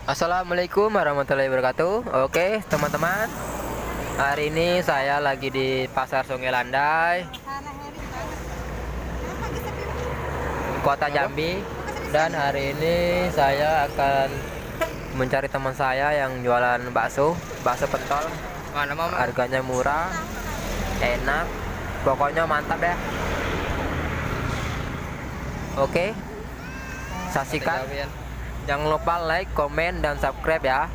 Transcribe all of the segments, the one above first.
Assalamualaikum warahmatullahi wabarakatuh. Oke, teman-teman. Hari ini saya lagi di Pasar Sungai Landai, Kota Jambi. Dan hari ini saya akan mencari teman saya yang jualan bakso pentol. Mana mama? Harganya murah, enak, pokoknya mantap ya. Oke, saksikan. Jangan lupa like, komen, dan subscribe ya.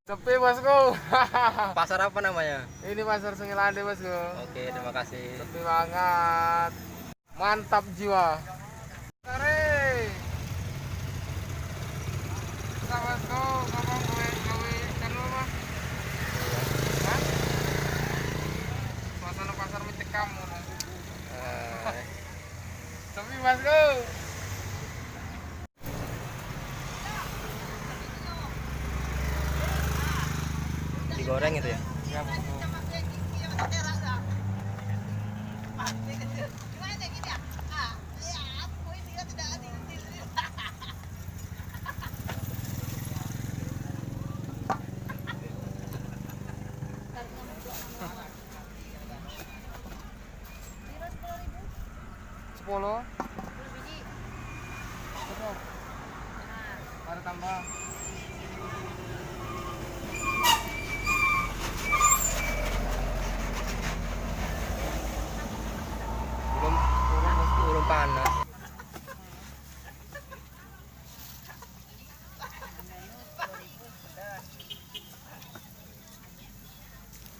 Sepi bosku. Pasar apa namanya? Ini pasar Sungai Landai bosku. Oke, terima kasih. Sepi banget. Mantap jiwa. Kare. Bisa bosku, ngomong gawe ikan lu mah. Hah? Suasana pasar mitik kamu. Sepi bosku. Digoreng itu ya? Ya bosku. Sepuluh. Cukup. Ada tambah. Belum panas.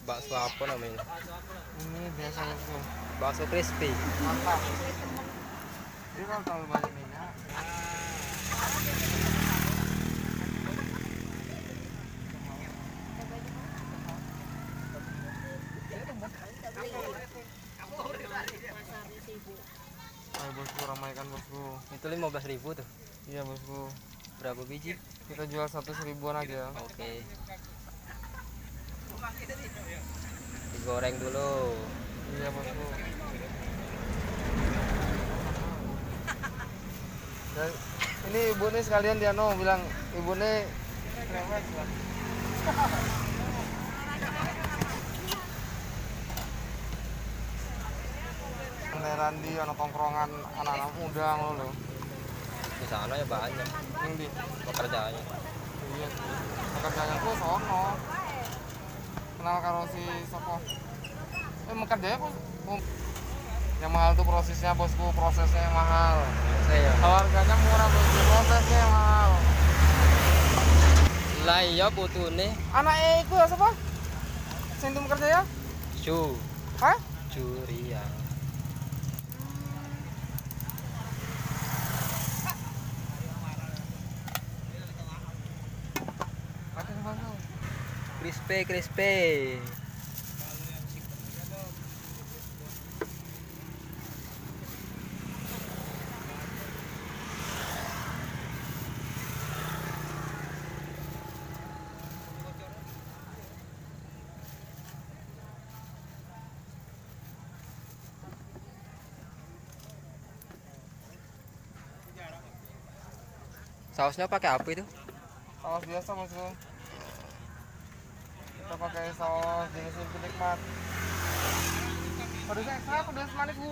Bakso apa namanya? Ini biasa bosku. Bakso crispy. Mantap. Ini kalau terlalu banyak minyak. Ayo bosku, ramaikan bosku. Itu 15.000 tuh. Iya bosku. Berapa biji? Kita jual 100.000-an aja. Oke. Digoreng dulu. Iya bosku. Dan ini ibu nih sekalian dia bilang ibu nih cerewet lah. Beneran di anak tongkrongan anak-anak muda lo. Di sana ya banyak Yang di pekerjaannya. iya pekerjaannya tuh sono. Kenal karo si Soko. Kerjanya kok yang mahal tuh prosesnya bosku, prosesnya yang mahal. Saya. Kalau harganya murah bosku, prosesnya yang mahal. Lah iya putune Anak iku ya siapa? Sintum kerja ya? cu Hah? curian. Pakai bosku. Crispy. Sausnya pakai apa itu? Saus biasa bosku. Kita pakai saus jenis Simply Nikmat. Pedasnya ekstra, pedas manis bu.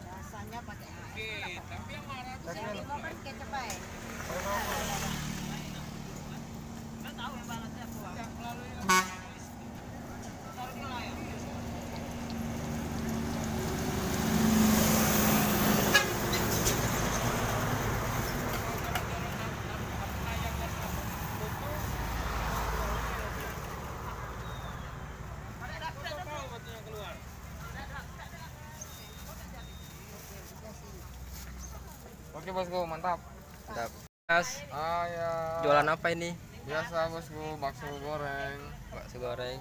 Rasanya pakai Tapi yang marah tuh yang lima kan kecap aja. Oke bosku, mantap. Mantap. Mas, Ya. jualan apa ini? Biasa bosku, bakso goreng. Bakso goreng.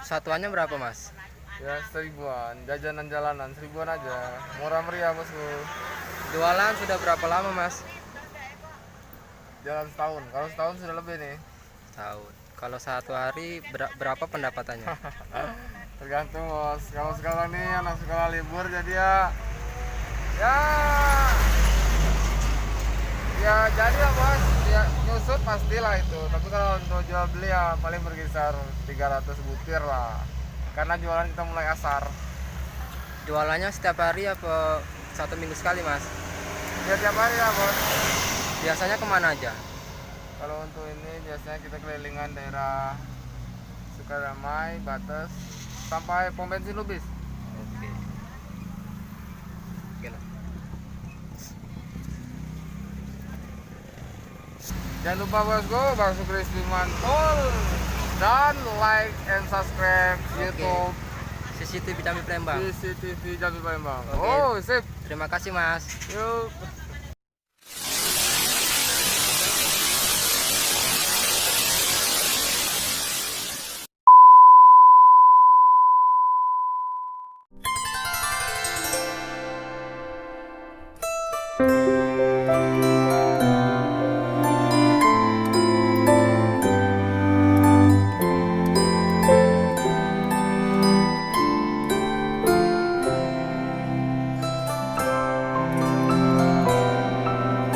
Satuannya berapa mas? Ya 1.000-an, jajanan jalanan 1.000-an aja. Murah meriah bosku. Jualan sudah berapa lama mas? jalan setahun. Kalau setahun sudah lebih nih. Tahun. Kalau satu hari berapa pendapatannya? Tergantung bos. Kalau sekarang nih anak sekolah libur jadi ya ya jadi ya bos. Ya nyusut pastilah itu. Tapi kalau untuk jual beli ya paling berkisar 300 butir lah. Karena jualan kita mulai asar. Jualannya setiap hari apa 1 minggu sekali mas? Ya tiap hari ya bos. Biasanya kemana aja? Kalau untuk ini biasanya kita kelilingan daerah Sukadamai, Batas, sampai pom bensin Lubis. Oke. Oke lah. Jangan lupa bosku, bakso crispy mantul dan like and subscribe YouTube CCTV Jambi Palembang. CCTV Jambi Palembang. Oke. Oh, sip. Terima kasih mas. Yuk.